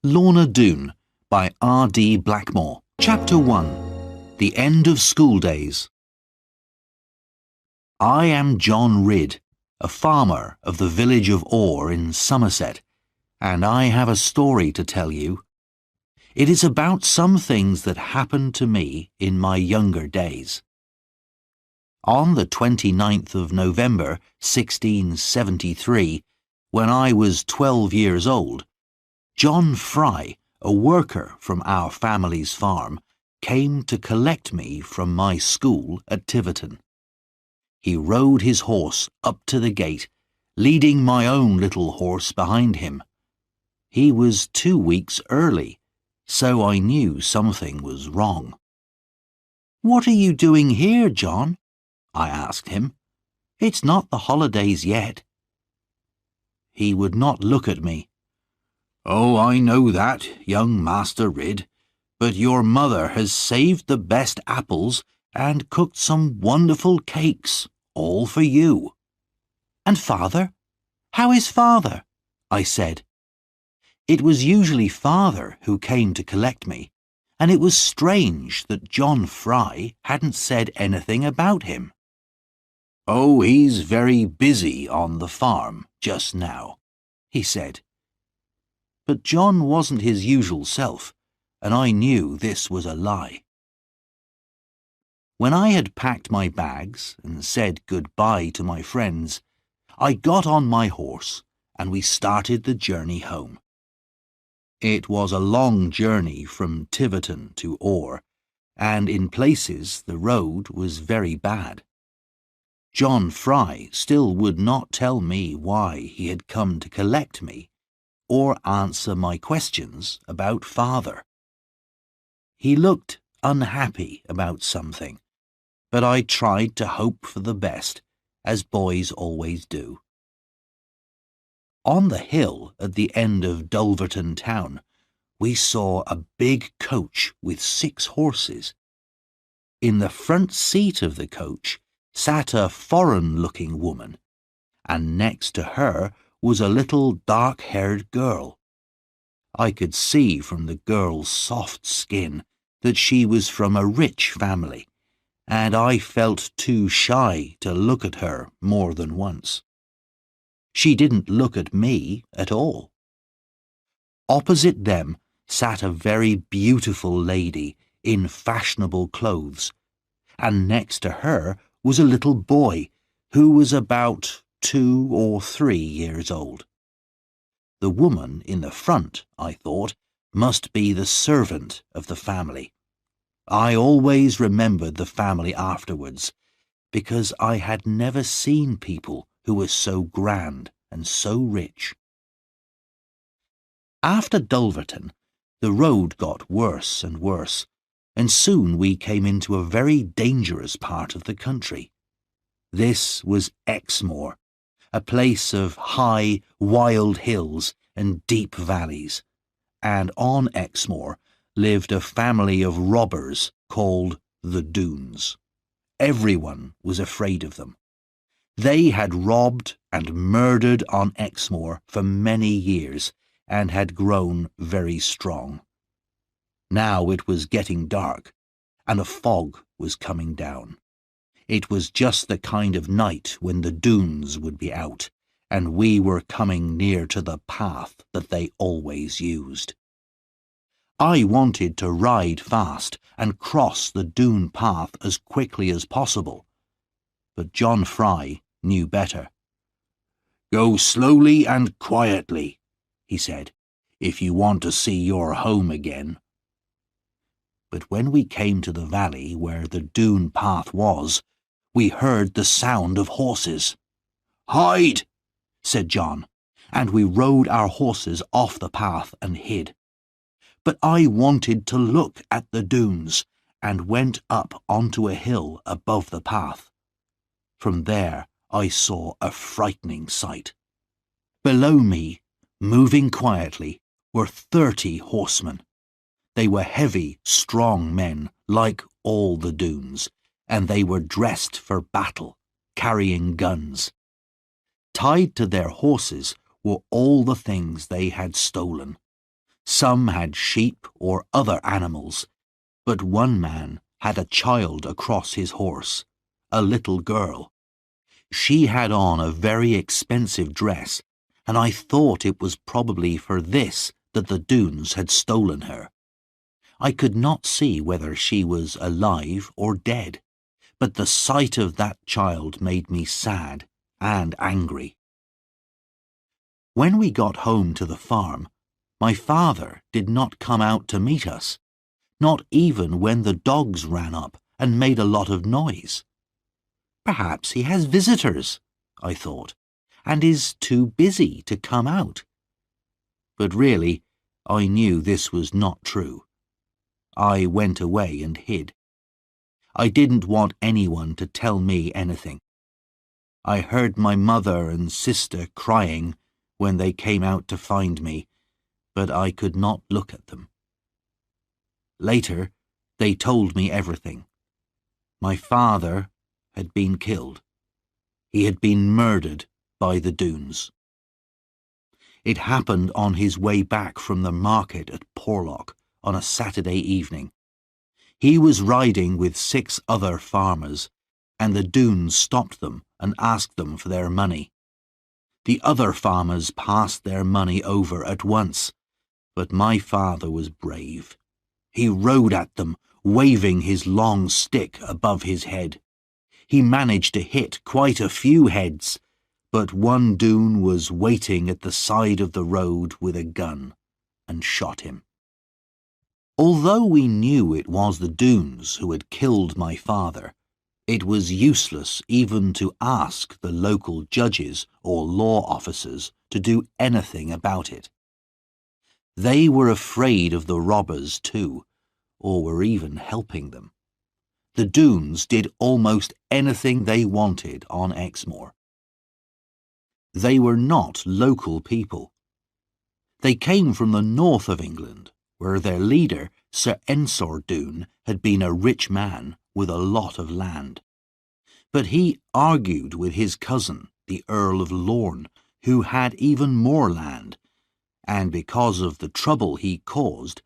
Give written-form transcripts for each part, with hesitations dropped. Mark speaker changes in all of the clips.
Speaker 1: Lorna Doone by R.D. Blackmore. Chapter 1. The End of School Days. I am John Ridd, a farmer of the village of Oare in Somerset, and I have a story to tell you. It is about some things that happened to me in my younger days. On the 29th of November 1673, when I was 12 years old, John Fry, a worker from our family's farm, came to collect me from my school at Tiverton. He rode his horse up to the gate, leading my own little horse behind him. He was 2 weeks early, so I knew something was wrong. "What are you doing here, John?" I asked him. "It's not the holidays yet." He would not look at me. "Oh, I know that, young Master Ridd, but your mother has saved the best apples and cooked some wonderful cakes, all for you." "And father? How is father?" I said. It was usually father who came to collect me, and it was strange that John Fry hadn't said anything about him. "Oh, he's very busy on the farm just now," he said. But John wasn't his usual self, and I knew this was a lie. When I had packed my bags and said goodbye to my friends, I got on my horse and we started the journey home. It was a long journey from Tiverton to Oare, and in places the road was very bad. John Fry still would not tell me why he had come to collect me or answer my questions about father. He looked unhappy about something, but I tried to hope for the best, as boys always do. On the hill at the end of Dulverton town, we saw a big coach with 6 horses. In the front seat of the coach sat a foreign-looking woman, and next to her was a little dark-haired girl. I could see from the girl's soft skin that she was from a rich family, and I felt too shy to look at her more than once. She didn't look at me at all. Opposite them sat a very beautiful lady in fashionable clothes, and next to her was a little boy who was about 2 or 3 years old. The woman in the front, I thought, must be the servant of the family. I always remembered the family afterwards, because I had never seen people who were so grand and so rich. After Dulverton, the road got worse and worse, and soon we came into a very dangerous part of the country. This was Exmoor, a place of high, wild hills and deep valleys, and on Exmoor lived a family of robbers called the Doones. Everyone was afraid of them. They had robbed and murdered on Exmoor for many years and had grown very strong. Now it was getting dark, and a fog was coming down. It was just the kind of night when the Doones would be out, and we were coming near to the path that they always used. I wanted to ride fast and cross the Doone path as quickly as possible, but John Fry knew better. "Go slowly and quietly," he said, "if you want to see your home again." But when we came to the valley where the Doone path was, we heard the sound of horses. "Hide!" said John, and we rode our horses off the path and hid. But I wanted to look at the Doones, and went up onto a hill above the path. From there I saw a frightening sight. Below me, moving quietly, were 30 horsemen. They were heavy, strong men, like all the Doones, and they were dressed for battle, carrying guns. Tied to their horses were all the things they had stolen: Some had sheep or other animals, but one man had a child across his horse, a little girl. She had on a very expensive dress, and I thought it was probably for this that the Doones had stolen her. I could not see whether she was alive or dead, but the sight of that child made me sad and angry. When we got home to the farm, my father did not come out to meet us, not even when the dogs ran up and made a lot of noise. Perhaps he has visitors, I thought, and is too busy to come out. But really, I knew this was not true. I went away and hid. I didn't want anyone to tell me anything. I heard my mother and sister crying when they came out to find me, but I could not look at them. Later, they told me everything. My father had been killed. He had been murdered by the Doones. It happened on his way back from the market at Porlock on a Saturday evening. He was riding with 6 other farmers, and the Doones stopped them and asked them for their money. The other farmers passed their money over at once, but my father was brave. He rode at them, waving his long stick above his head. He managed to hit quite a few heads, but one Doone was waiting at the side of the road with a gun and shot him. Although we knew it was the Doones who had killed my father, it was useless even to ask the local judges or law officers to do anything about it. They were afraid of the robbers too, or were even helping them. The Doones did almost anything they wanted on Exmoor. They were not local people. They came from the north of England, where their leader, Sir Ensor Doone, had been a rich man with a lot of land. But he argued with his cousin, the Earl of Lorne, who had even more land, and because of the trouble he caused,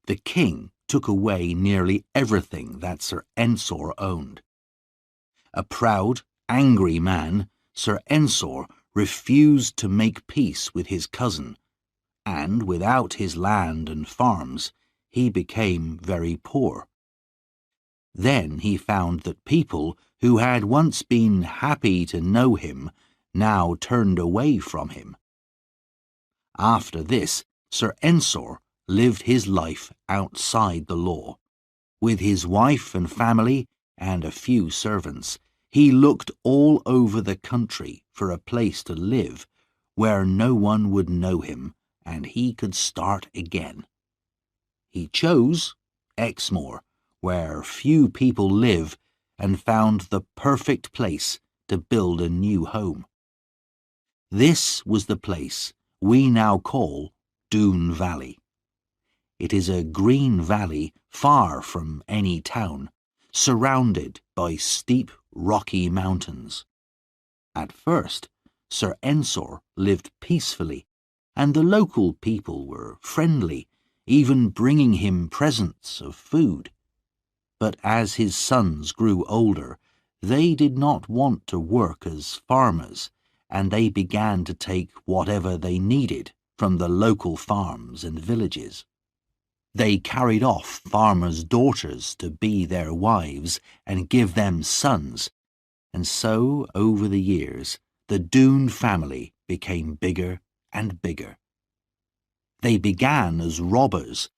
Speaker 1: the king took away nearly everything that Sir Ensor owned. A proud, angry man, Sir Ensor refused to make peace with his cousin, and without his land and farms, he became very poor. Then he found that people who had once been happy to know him now turned away from him. After this, Sir Ensor lived his life outside the law. With his wife and family and a few servants, he looked all over the country for a place to live where no one would know him and he could start again. He chose Exmoor, where few people live, and found the perfect place to build a new home. This was the place we now call Doone Valley. It is a green valley far from any town, surrounded by steep, rocky mountains. At first, Sir Ensor lived peacefully, and the local people were friendly, even bringing him presents of food. But as his sons grew older, they did not want to work as farmers, and they began to take whatever they needed from the local farms and villages. They carried off farmers' daughters to be their wives and give them sons, and so, over the years, the Doone family became bigger and bigger. They began as robbers,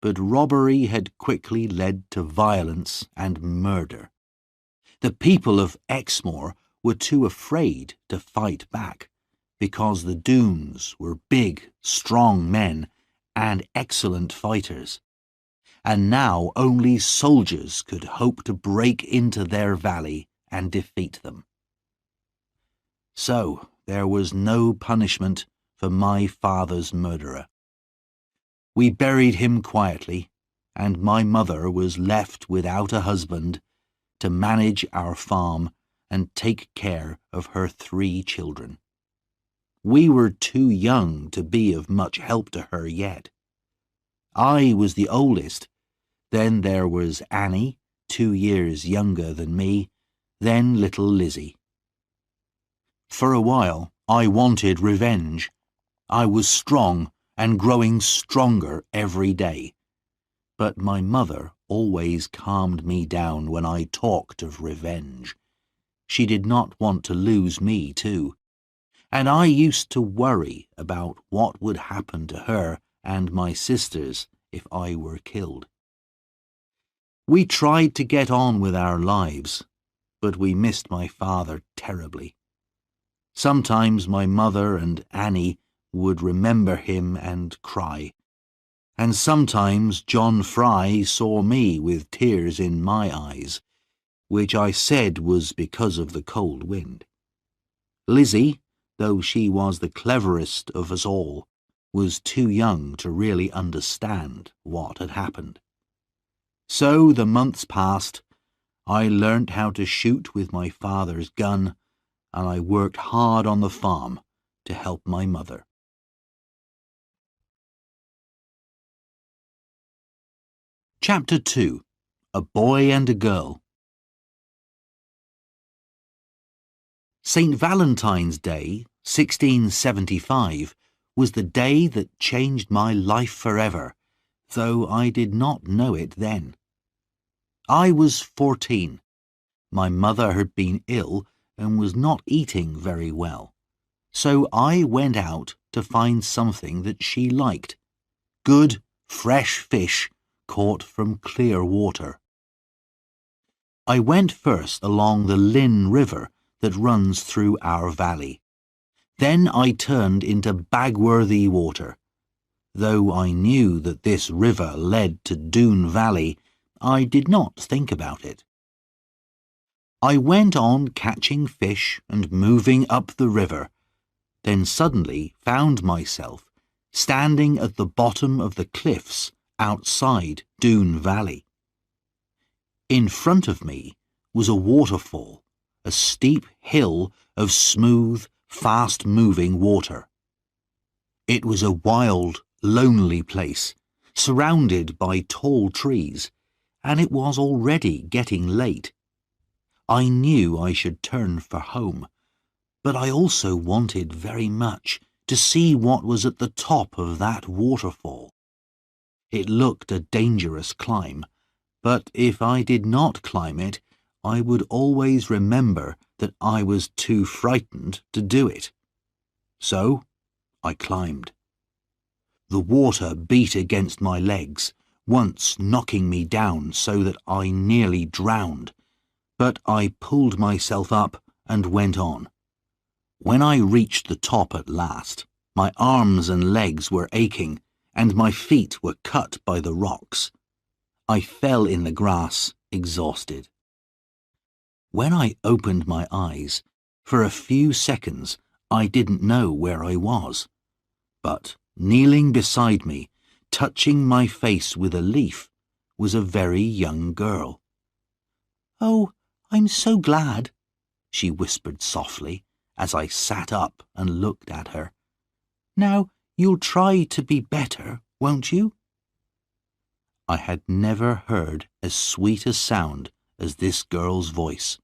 Speaker 1: but robbery had quickly led to violence and murder. The people of Exmoor were too afraid to fight back, because the Doones were big, strong men and excellent fighters, and now only soldiers could hope to break into their valley and defeat them. So there was no punishment for my father's murderer. We buried him quietly, and my mother was left without a husband to manage our farm and take care of her 3 children. We were too young to be of much help to her yet. I was the oldest. Then there was Annie, 2 years younger than me, then little Lizzie. For a while, I wanted revenge. I was strong and growing stronger every day. But my mother always calmed me down when I talked of revenge. She did not want to lose me too, and I used to worry about what would happen to her and my sisters if I were killed. We tried to get on with our lives, but we missed my father terribly. Sometimes my mother and Annie would remember him and cry, and sometimes John Fry saw me with tears in my eyes, which I said was because of the cold wind. Lizzie, though she was the cleverest of us all, was too young to really understand what had happened. So the months passed. I learnt how to shoot with my father's gun, and I worked hard on the farm to help my mother. Chapter 2. A Boy and a Girl. St. Valentine's Day, 1675, was the day that changed my life forever, though I did not know it then. I was 14. My mother had been ill and was not eating very well, so I went out to find something that she liked. Good, fresh fish caught from clear water. I went first along the Lynn River that runs through our valley. Then I turned into Bagworthy water. Though I knew that this river led to Doon Valley, I did not think about it. I went on catching fish and moving up the river, then suddenly found myself standing at the bottom of the cliffs outside Doon Valley. In front of me was a waterfall, a steep hill of smooth, fast-moving water. It was a wild, lonely place, surrounded by tall trees, and it was already getting late. I knew I should turn for home, but I also wanted very much to see what was at the top of that waterfall. It looked a dangerous climb, but if I did not climb it, I would always remember that I was too frightened to do it. So I climbed. The water beat against my legs, once knocking me down so that I nearly drowned, but I pulled myself up and went on. When I reached the top at last, my arms and legs were aching, and my feet were cut by the rocks. I fell in the grass, exhausted. When I opened my eyes, for a few seconds I didn't know where I was, but kneeling beside me, touching my face with a leaf, was a very young girl. "Oh, I'm so glad," she whispered softly as I sat up and looked at her. "Now you'll try to be better, won't you?" I had never heard as sweet a sound as this girl's voice,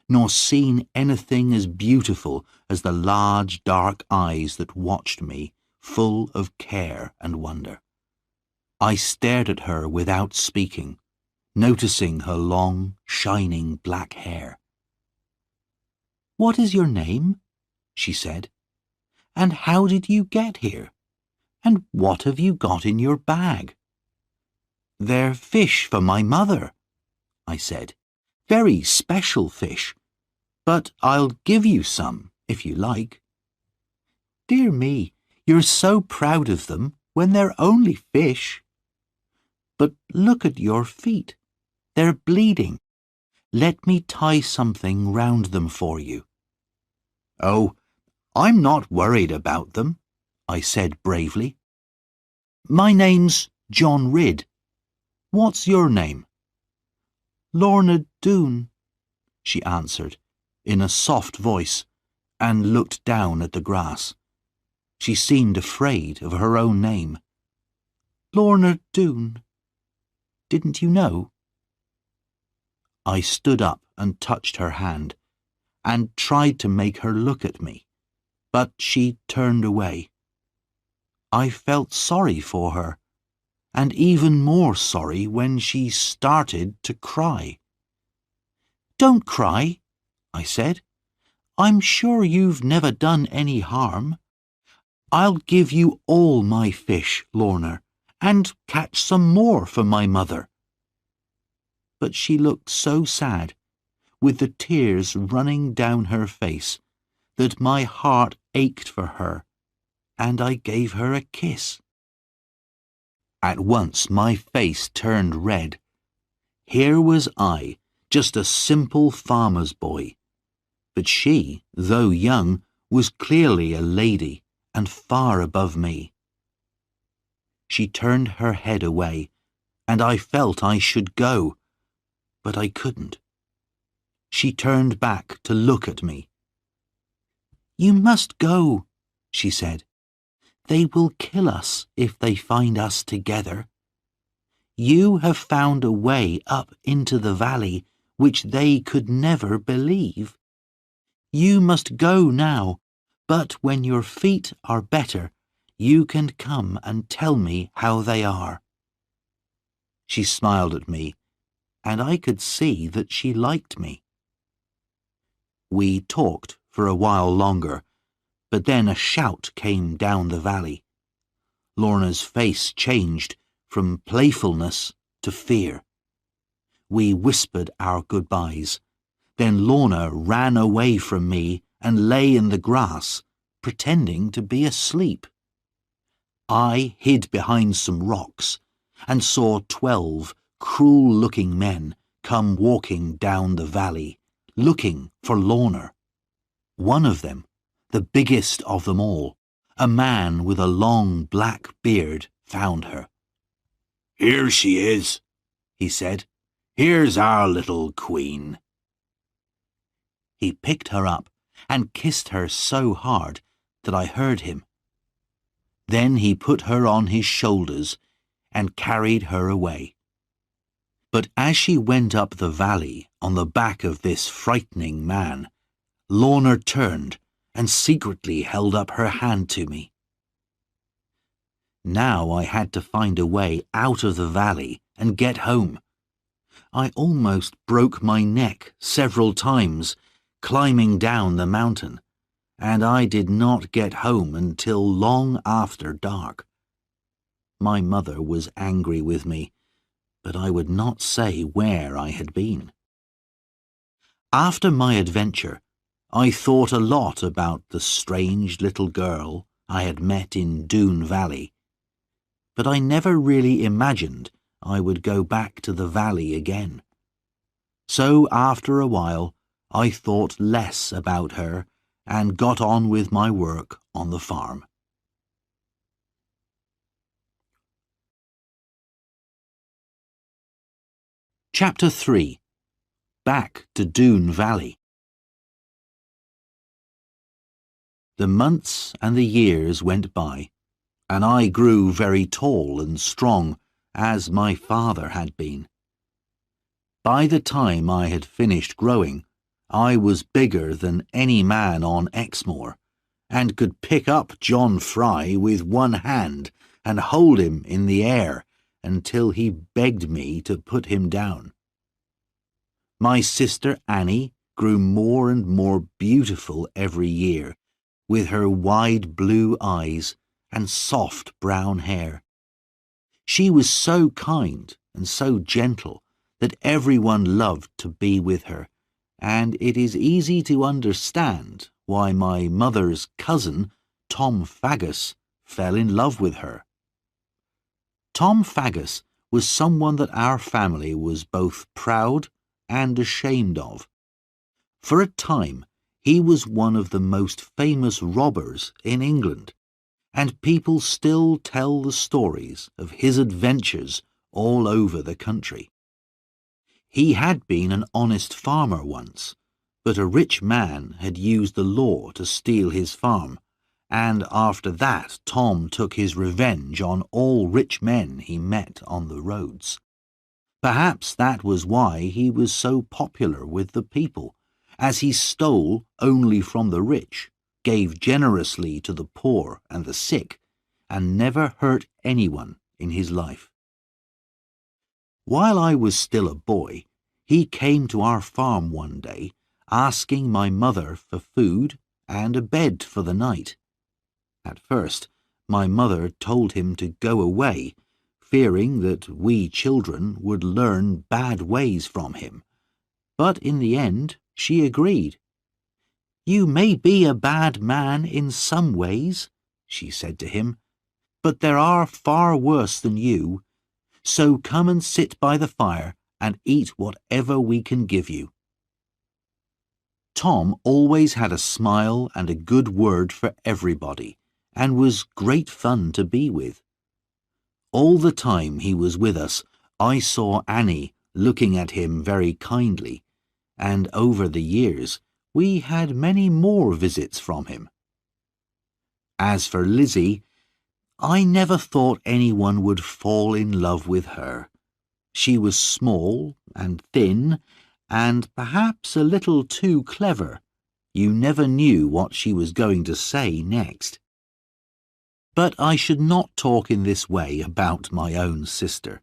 Speaker 1: nor seen anything as beautiful as the large dark eyes that watched me, full of care and wonder. I stared at her without speaking, noticing her long, shining black hair. "What is your name?" she said. "And how did you get here? And what have you got in your bag?" "They're fish for my mother," I said. "Very special fish. But I'll give you some, if you like." "Dear me, you're so proud of them when they're only fish. But look at your feet. They're bleeding. Let me tie something round them for you." "Oh, I'm not worried about them," I said bravely. "My name's John Ridd. What's your name?" "Lorna Doone," she answered in a soft voice, and looked down at the grass. She seemed afraid of her own name. Lorna Doone. Didn't you know?" I stood up and touched her hand, and tried to make her look at me, but she turned away. I felt sorry for her, and even more sorry when she started to cry. "Don't cry," I said. "I'm sure you've never done any harm. I'll give you all my fish, Lorna, and catch some more for my mother." But she looked so sad, with the tears running down her face, that my heart ached for her, and I gave her a kiss. At once my face turned red. Here was I, just a simple farmer's boy, but she, though young, was clearly a lady and far above me. She turned her head away, and I felt I should go, but I couldn't. She turned back to look at me. "You must go," she said. "They will kill us if they find us together. You have found a way up into the valley which they could never believe. You must go now, but when your feet are better, you can come and tell me how they are." She smiled at me, and I could see that she liked me. We talked for a while longer, but then a shout came down the valley. Lorna's face changed from playfulness to fear. We whispered our goodbyes. Then Lorna ran away from me and lay in the grass, pretending to be asleep. I hid behind some rocks and saw 12 cruel-looking men come walking down the valley, looking for Lorna. One of them, the biggest of them all, a man with a long black beard, found her. "Here she is," he said. "Here's our little queen." He picked her up and kissed her so hard that I heard him. Then he put her on his shoulders and carried her away. But as she went up the valley on the back of this frightening man, Lorna turned and secretly held up her hand to me. Now I had to find a way out of the valley and get home. I almost broke my neck several times climbing down the mountain, and I did not get home until long after dark. My mother was angry with me, but I would not say where I had been. After my adventure, I thought a lot about the strange little girl I had met in Doone Valley, but I never really imagined I would go back to the valley again. So after a while, I thought less about her and got on with my work on the farm. Chapter 3. Back to Doone Valley. The months and the years went by, and I grew very tall and strong, as my father had been. By the time I had finished growing, I was bigger than any man on Exmoor, and could pick up John Fry with one hand and hold him in the air until he begged me to put him down. My sister Annie grew more and more beautiful every year, with her wide blue eyes and soft brown hair. She was so kind and so gentle that everyone loved to be with her, and it is easy to understand why my mother's cousin, Tom Faggus, fell in love with her. Tom Faggus was someone that our family was both proud and ashamed of. For a time, he was one of the most famous robbers in England, and people still tell the stories of his adventures all over the country. He had been an honest farmer once, but a rich man had used the law to steal his farm, and after that Tom took his revenge on all rich men he met on the roads. Perhaps that was why he was so popular with the people, as he stole only from the rich, gave generously to the poor and the sick, and never hurt anyone in his life. While I was still a boy, he came to our farm one day, asking my mother for food and a bed for the night. At first, my mother told him to go away, fearing that we children would learn bad ways from him. But in the end, she agreed. "You may be a bad man in some ways," she said to him, "but there are far worse than you. So come and sit by the fire and eat whatever we can give you." Tom always had a smile and a good word for everybody, and was great fun to be with. All the time he was with us, I saw Annie looking at him very kindly, and over the years we had many more visits from him. As for Lizzie, I never thought anyone would fall in love with her. She was small and thin, and perhaps a little too clever. You never knew what she was going to say next. But I should not talk in this way about my own sister.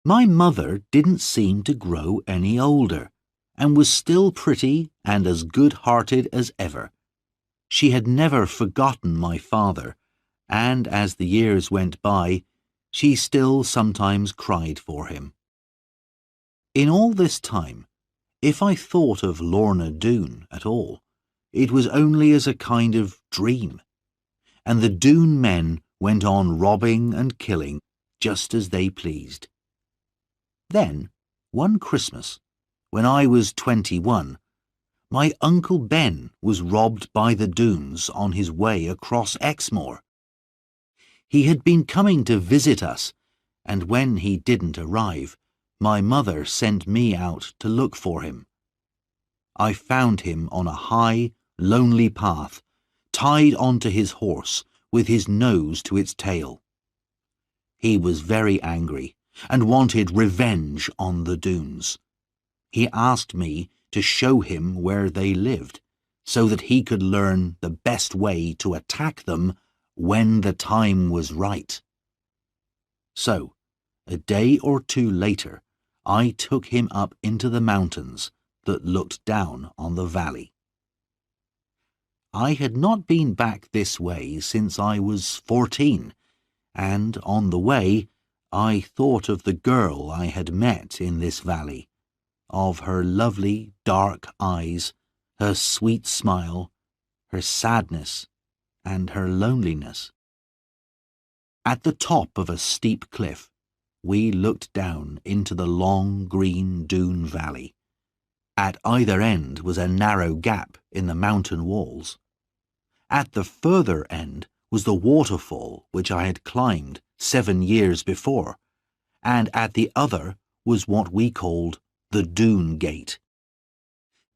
Speaker 1: My mother didn't seem to grow any older, and was still pretty and as good-hearted as ever. She had never forgotten my father, and as the years went by, she still sometimes cried for him. In all this time, if I thought of Lorna Doone at all, it was only as a kind of dream, and the Doone men went on robbing and killing just as they pleased. Then, one Christmas, when I was 21, my Uncle Ben was robbed by the Doones on his way across Exmoor. He had been coming to visit us, and when he didn't arrive, my mother sent me out to look for him. I found him on a high, lonely path, tied onto his horse, with his nose to its tail. He was very angry, and wanted revenge on the Doones. He asked me to show him where they lived, so that he could learn the best way to attack them when the time was right. So, a day or two later, I took him up into the mountains that looked down on the valley. I had not been back this way since I was 14, and on the way I thought of the girl I had met in this valley, of her lovely dark eyes, her sweet smile, her sadness, and her loneliness. At the top of a steep cliff, we looked down into the long green Doone valley. At either end was a narrow gap in the mountain walls. At the further end was the waterfall which I had climbed 7 years before, and at the other was what we called the Doone Gate.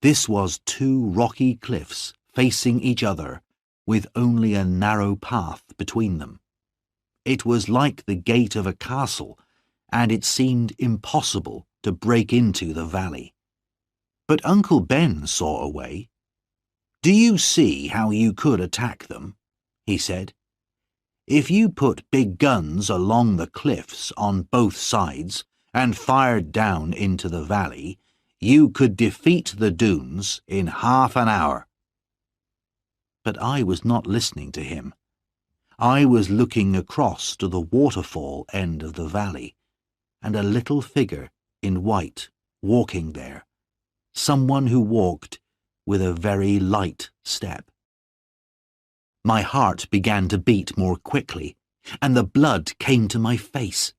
Speaker 1: This was 2 rocky cliffs facing each other, with only a narrow path between them. It was like the gate of a castle, and it seemed impossible to break into the valley. But Uncle Ben saw a way. "Do you see how you could attack them?" he said. "If you put big guns along the cliffs on both sides and fired down into the valley, you could defeat the Doones in half an hour." But I was not listening to him. I was looking across to the waterfall end of the valley, and a little figure in white walking there, someone who walked with a very light step. My heart began to beat more quickly, and the blood came to my face.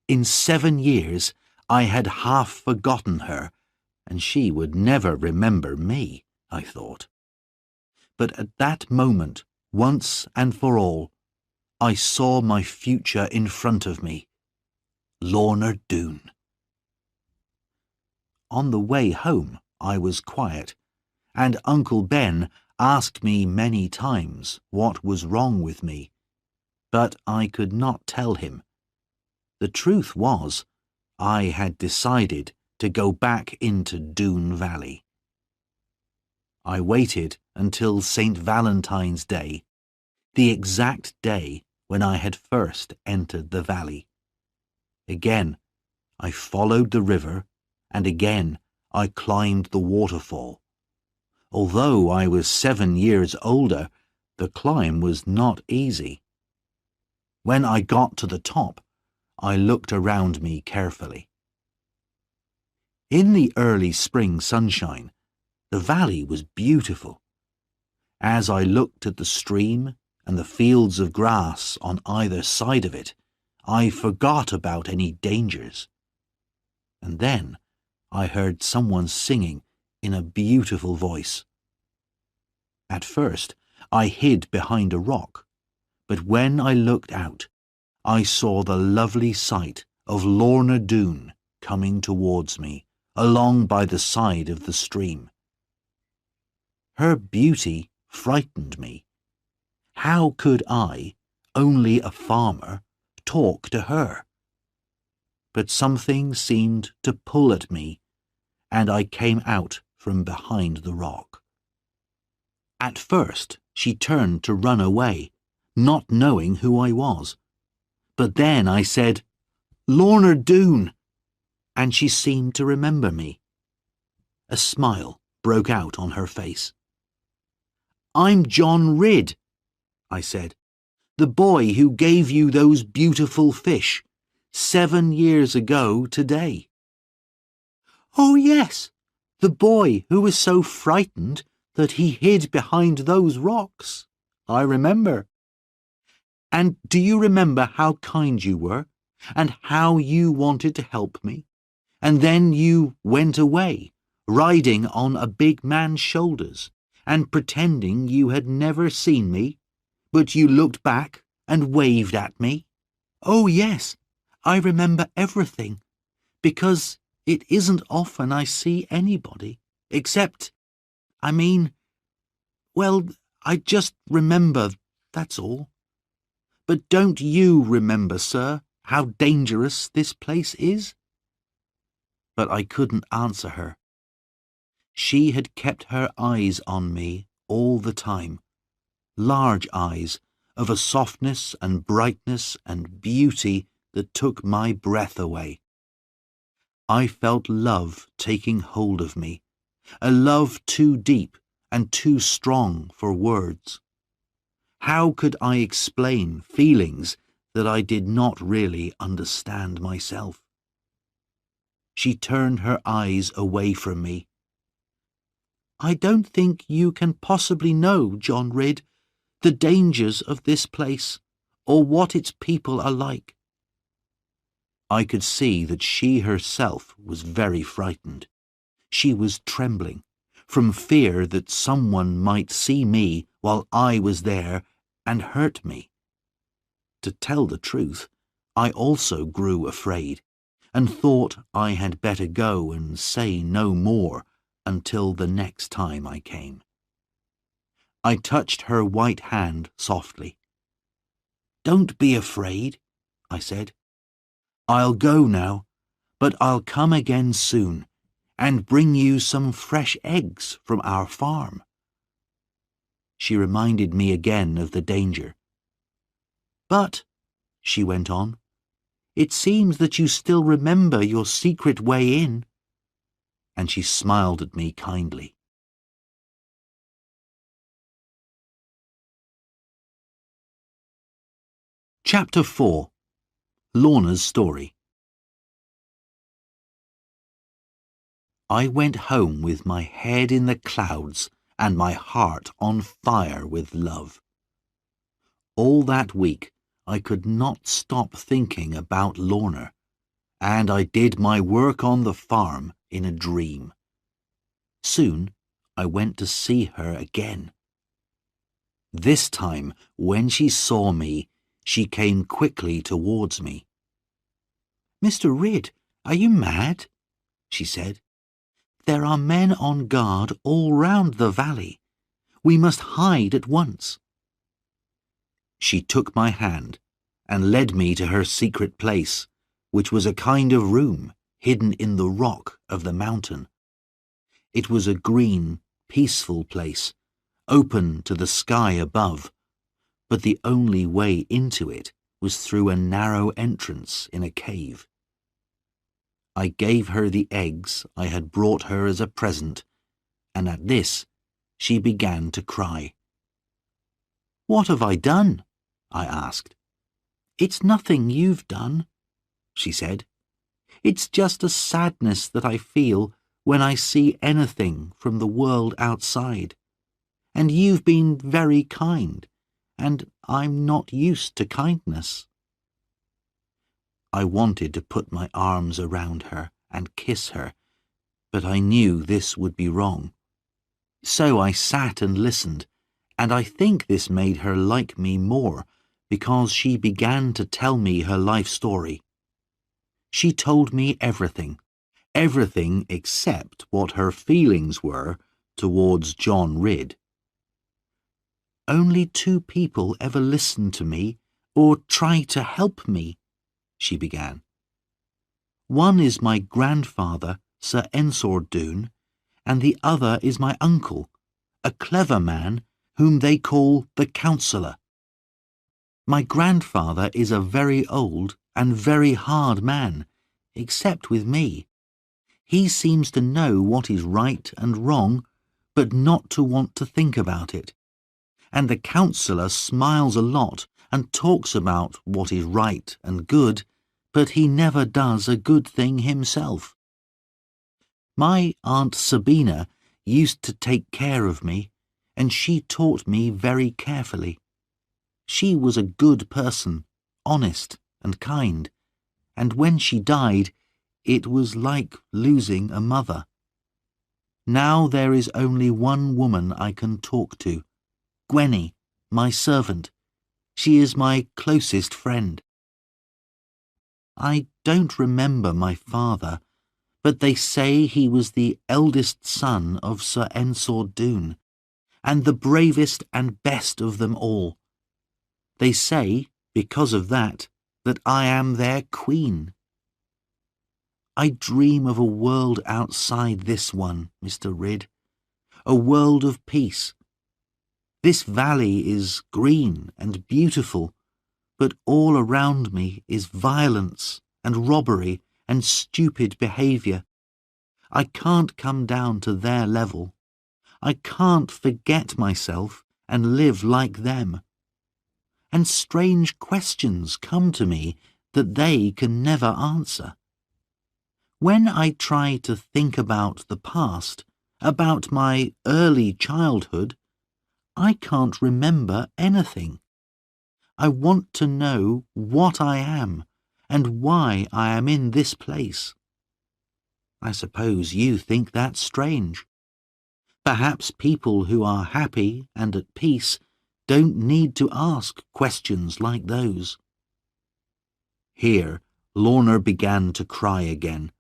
Speaker 1: In 7 years I had half forgotten her, and she would never remember me, I thought. But at that moment, once and for all, I saw my future in front of me. Lorna Doone. On the way home I was quiet, and Uncle Ben asked me many times what was wrong with me, but I could not tell him. The truth was, I had decided to go back into Doon Valley. I waited until St. Valentine's Day, the exact day when I had first entered the valley. Again, I followed the river, and again I climbed the waterfall. Although I was 7 years older, the climb was not easy. When I got to the top, I looked around me carefully. In the early spring sunshine, the valley was beautiful. As I looked at the stream and the fields of grass on either side of it, I forgot about any dangers. And then I heard someone singing in a beautiful voice. At first, I hid behind a rock, but when I looked out, I saw the lovely sight of Lorna Doone coming towards me along by the side of the stream. Her beauty frightened me. How could I, only a farmer, talk to her? But something seemed to pull at me, and I came out from behind the rock. At first, she turned to run away, not knowing who I was. But then I said, "Lorna Doone," and she seemed to remember me. A smile broke out on her face. "I'm John Ridd," I said, "the boy who gave you those beautiful fish 7 years ago today." "Oh, yes, the boy who was so frightened that he hid behind those rocks. I remember. And do you remember how kind you were, and how you wanted to help me? And then you went away, riding on a big man's shoulders, and pretending you had never seen me, but you looked back and waved at me?" "Oh, yes, I remember everything, because it isn't often I see anybody, except, well, I just remember, that's all. But don't you remember, sir, how dangerous this place is?" But I couldn't answer her. She had kept her eyes on me all the time, large eyes of a softness and brightness and beauty that took my breath away. I felt love taking hold of me, a love too deep and too strong for words. How could I explain feelings that I did not really understand myself? She turned her eyes away from me. "I don't think you can possibly know, John Ridd, the dangers of this place, or what its people are like." I could see that she herself was very frightened. She was trembling, from fear that someone might see me while I was there and hurt me. To tell the truth, I also grew afraid, and thought I had better go and say no more until the next time I came. I touched her white hand softly. "Don't be afraid," I said. "I'll go now, but I'll come again soon and bring you some fresh eggs from our farm." She reminded me again of the danger. "But," she went on, "it seems that you still remember your secret way in." And she smiled at me kindly. Chapter 4. Lorna's Story. I went home with my head in the clouds and my heart on fire with love. All that week I could not stop thinking about Lorna, and I did my work on the farm in a dream. Soon I went to see her again. This time, when she saw me, she came quickly towards me. "Mr. Ridd, are you mad?" she said. "There are men on guard all round the valley. We must hide at once." She took my hand and led me to her secret place, which was a kind of room hidden in the rock of the mountain. It was a green, peaceful place, open to the sky above, but the only way into it was through a narrow entrance in a cave. I gave her the eggs I had brought her as a present, and at this she began to cry. "What have I done?" I asked. "It's nothing you've done," she said. "It's just a sadness that I feel when I see anything from the world outside. And you've been very kind, and I'm not used to kindness." I wanted to put my arms around her and kiss her, but I knew this would be wrong. So I sat and listened, and I think this made her like me more, because she began to tell me her life story. She told me everything except what her feelings were towards John Ridd. "Only 2 people ever listened to me or try to help me," she began. "One is my grandfather, Sir Ensor Doone, and the other is my uncle, a clever man whom they call the Counsellor. My grandfather is a very old and very hard man, except with me. He seems to know what is right and wrong, but not to want to think about it. And the Counsellor smiles a lot and talks about what is right and good, but he never does a good thing himself. My Aunt Sabina used to take care of me, and she taught me very carefully. She was a good person, honest and kind, and when she died, it was like losing a mother. Now there is only one woman I can talk to, Gwenny, my servant. She is my closest friend. I don't remember my father, but they say he was the eldest son of Sir Ensor Doone, and the bravest and best of them all. They say, because of that I am their queen. I dream of a world outside this one, Mr. Ridd, a world of peace. This valley is green and beautiful, but all around me is violence and robbery and stupid behaviour. I can't come down to their level. I can't forget myself and live like them. And strange questions come to me that they can never answer. When I try to think about the past, about my early childhood, I can't remember anything. I want to know what I am and why I am in this place. I suppose you think that's strange. Perhaps people who are happy and at peace don't need to ask questions like those. Here, Lorna began to cry again.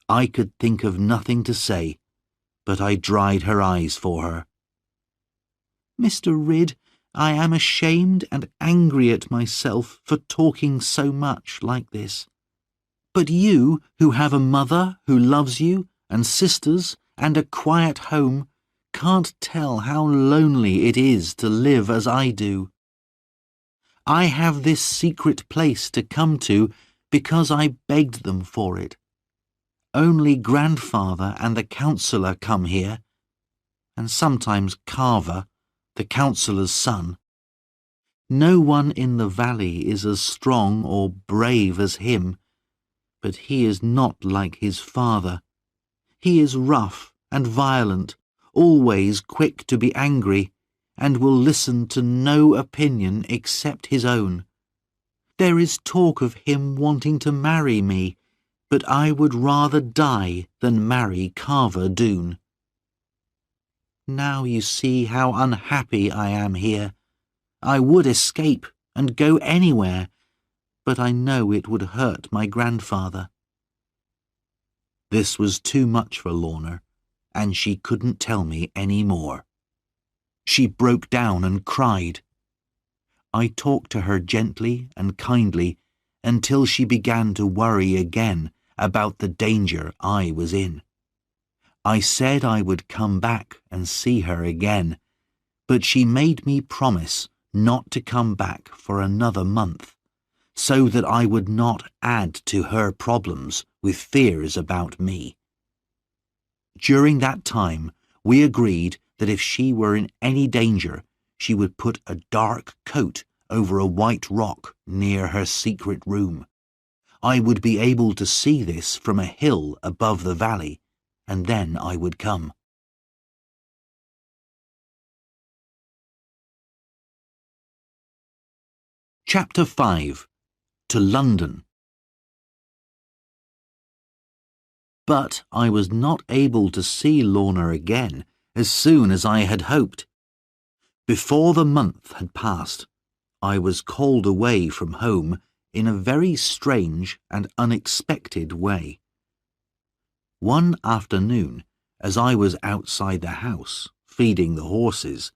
Speaker 1: I could think of nothing to say, but I dried her eyes for her. "Mr. Ridd, I am ashamed and angry at myself for talking so much like this. But you, who have a mother who loves you, and sisters, and a quiet home, can't tell how lonely it is to live as I do. I have this secret place to come to because I begged them for it. Only Grandfather and the Counsellor come here, and sometimes Carver, the Counsellor's son. No one in the valley is as strong or brave as him, but he is not like his father. He is rough and violent, always quick to be angry, and will listen to no opinion except his own. There is talk of him wanting to marry me, but I would rather die than marry Carver Doone. Now you see how unhappy I am here. I would escape and go anywhere, but I know it would hurt my grandfather." This was too much for Lorna, and she couldn't tell me any more. She broke down and cried. I talked to her gently and kindly until she began to worry again about the danger I was in. I said I would come back and see her again, but she made me promise not to come back for another month, so that I would not add to her problems with fears about me. During that time, we agreed that if she were in any danger, she would put a dark coat over a white rock near her secret room. I would be able to see this from a hill above the valley, and then I would come. Chapter 5. To London. But I was not able to see Lorna again as soon as I had hoped. Before the month had passed, I was called away from home in a very strange and unexpected way. One afternoon, as I was outside the house, feeding the horses,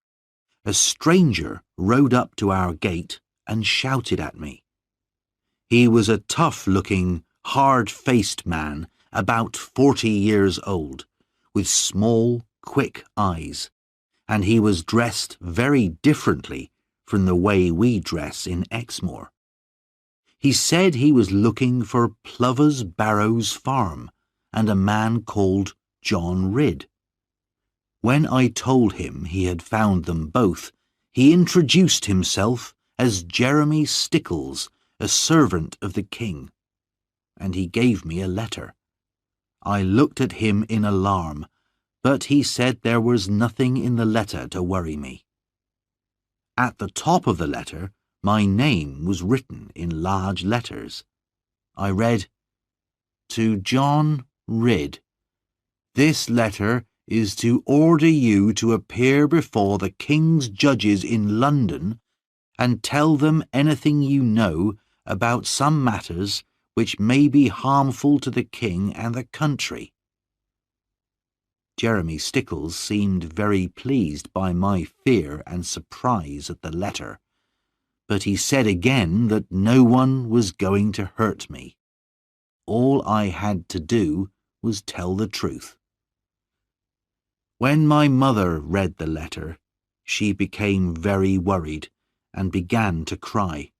Speaker 1: a stranger rode up to our gate and shouted at me. He was a tough-looking, hard-faced man, about 40 years old, with small, quick eyes, and he was dressed very differently from the way we dress in Exmoor. He said he was looking for Plover's Barrows Farm and a man called John Ridd. When I told him he had found them both, he introduced himself as Jeremy Stickles, a servant of the king, and he gave me a letter. I looked at him in alarm, but he said there was nothing in the letter to worry me. At the top of the letter, my name was written in large letters. I read, "To John Ridd. This letter is to order you to appear before the King's judges in London and tell them anything you know about some matters which may be harmful to the King and the country." Jeremy Stickles seemed very pleased by my fear and surprise at the letter, but he said again that no one was going to hurt me. All I had to do was tell the truth. When my mother read the letter, she became very worried and began to cry.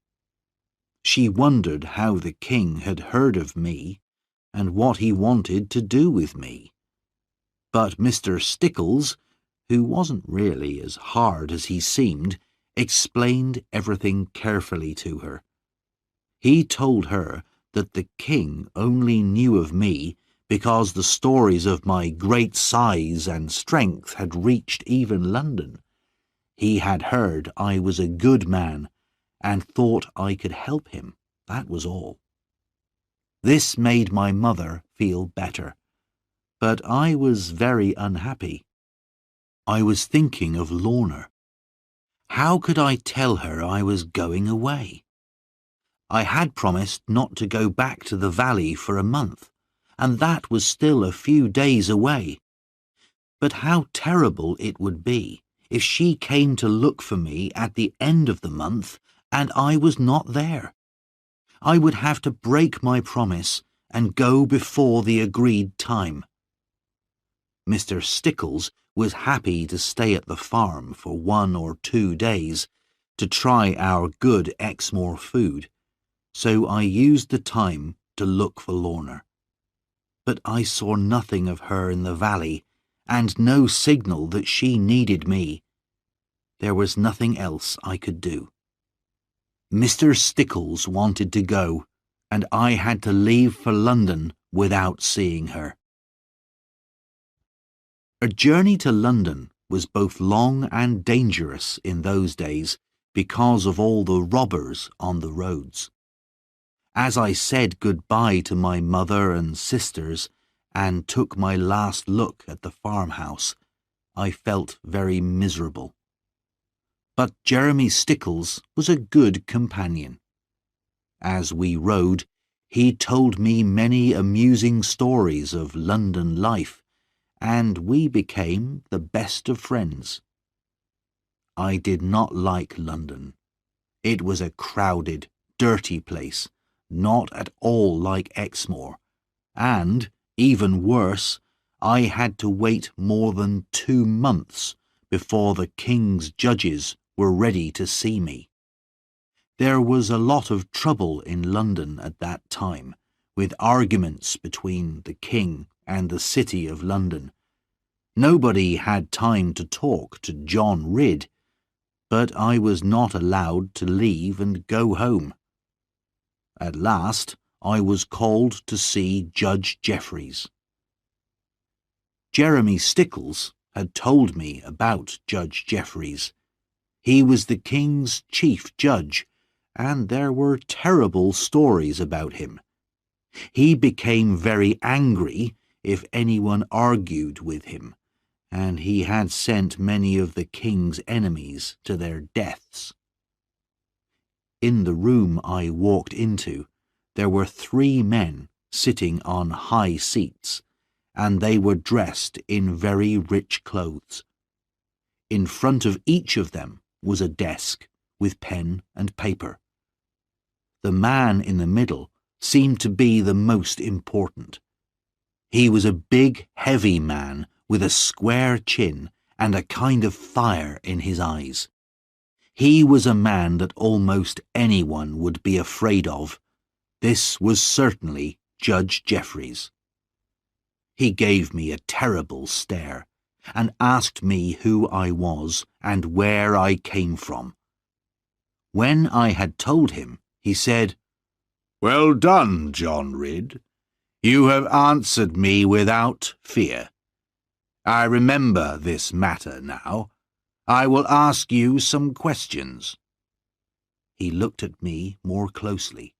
Speaker 1: She wondered how the king had heard of me and what he wanted to do with me. But Mr. Stickles, who wasn't really as hard as he seemed, explained everything carefully to her. He told her that the king only knew of me because the stories of my great size and strength had reached even London. He had heard I was a good man and thought I could help him, that was all. This made my mother feel better, but I was very unhappy. I was thinking of Lorna. How could I tell her I was going away? I had promised not to go back to the valley for a month, and that was still a few days away. But how terrible it would be if she came to look for me at the end of the month and I was not there. I would have to break my promise and go before the agreed time. Mr. Stickles was happy to stay at the farm for 1 or 2 days to try our good Exmoor food, so I used the time to look for Lorna. But I saw nothing of her in the valley, and no signal that she needed me. There was nothing else I could do. Mr. Stickles wanted to go, and I had to leave for London without seeing her. A journey to London was both long and dangerous in those days because of all the robbers on the roads. As I said goodbye to my mother and sisters and took my last look at the farmhouse, I felt very miserable. But Jeremy Stickles was a good companion. As we rode, he told me many amusing stories of London life, and we became the best of friends. I did not like London. It was a crowded, dirty place, not at all like Exmoor, and, even worse, I had to wait more than 2 months before the king's judges were ready to see me. There was a lot of trouble in London at that time, with arguments between the king and the city of London. Nobody had time to talk to John Ridd, but I was not allowed to leave and go home. At last, I was called to see Judge Jeffreys. Jeremy Stickles had told me about Judge Jeffreys. He was the king's chief judge, and there were terrible stories about him. He became very angry if anyone argued with him, and he had sent many of the king's enemies to their deaths. In the room I walked into, there were 3 men sitting on high seats, and they were dressed in very rich clothes. In front of each of them was a desk with pen and paper. The man in the middle seemed to be the most important. He was a big, heavy man with a square chin and a kind of fire in his eyes. He was a man that almost anyone would be afraid of. This was certainly Judge Jeffreys. He gave me a terrible stare and asked me who I was and where I came from. When I had told him, he said, "Well done, John Ridd. You have answered me without fear. I remember this matter now. I will ask you some questions." He looked at me more closely.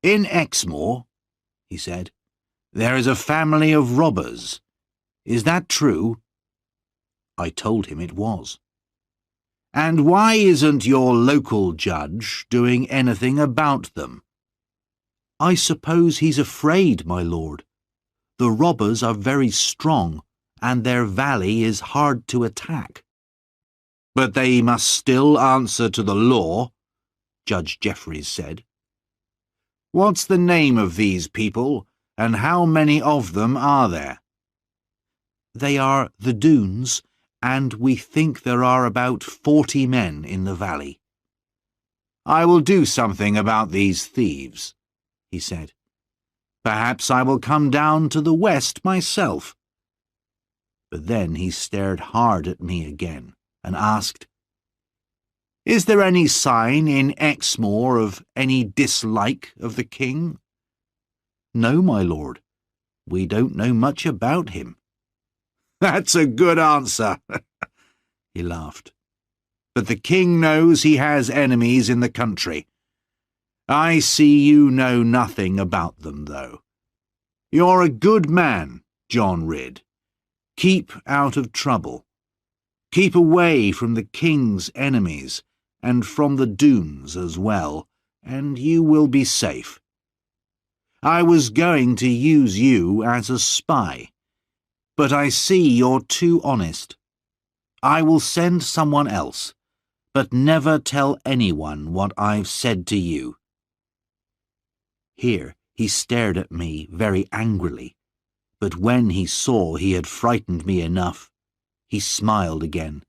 Speaker 1: "In Exmoor," he said, "there is a family of robbers. Is that true?" I told him it was. "And why isn't your local judge doing anything about them?" "I suppose he's afraid, my lord. The robbers are very strong, and their valley is hard to attack." "But they must still answer to the law," Judge Jeffreys said. "What's the name of these people, and how many of them are there?" "They are the Doones, and we think there are about 40 men in the valley." "I will do something about these thieves," he said. "Perhaps I will come down to the west myself." But then he stared hard at me again and asked, "Is there any sign in Exmoor of any dislike of the king?" "No, my lord. We don't know much about him." "That's a good answer," he laughed. "But the king knows he has enemies in the country. I see you know nothing about them, though. You're a good man, John Ridd. Keep out of trouble. Keep away from the king's enemies, and from the Doones as well, and you will be safe. I was going to use you as a spy, but I see you're too honest. I will send someone else, but never tell anyone what I've said to you." Here he stared at me very angrily, but when he saw he had frightened me enough, he smiled again.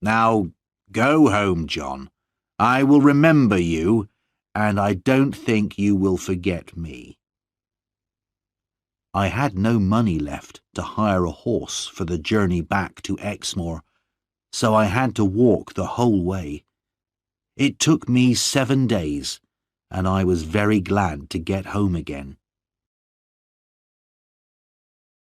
Speaker 1: "Now go home, John. I will remember you, and I don't think you will forget me." I had no money left to hire a horse for the journey back to Exmoor, so I had to walk the whole way. It took me 7 days, and I was very glad to get home again.